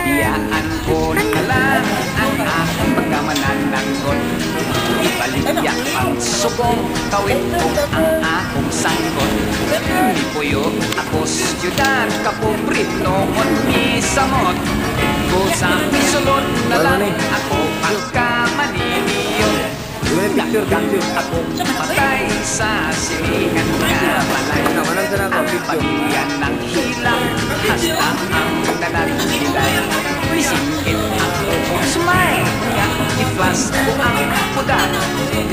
Ibiyaan ko na lang ang aking pagkamanananggot. Ibaligya ang subong, kawit ko ang akong sanggot. Hindi puyo ako siyudad, kapobre noon isamot. Kusang sulod na lang ako pagkamaniniyon. Dagang akong patay sa silingan nga balay. Ang pagyan ng hilang, hasta ang nananilay. Isingit ako kung smile, nga i-flash ko ang pudat.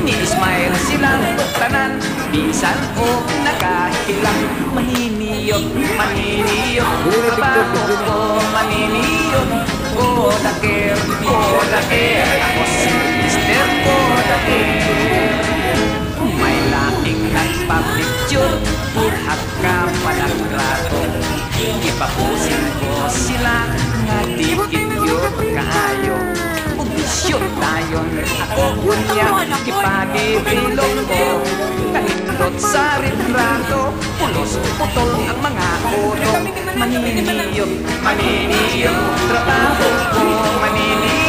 Ni-smile silang tanan, minsan o nakahilang. Maniniyot, maniniyot, trabaho ko maniniyot. O daker, ako si Mr. Kodaker. May laing nagpapicture, buhat ka palang grato. Ipapusin ko sila nga dikit yun kaayo. Ubisyon tayon ako kunya, ipagibilog ko. Kahindot sa retrato, pulos putol ang mga ulo. Maniniyot, maniniyot, trabaho ko maniniyot.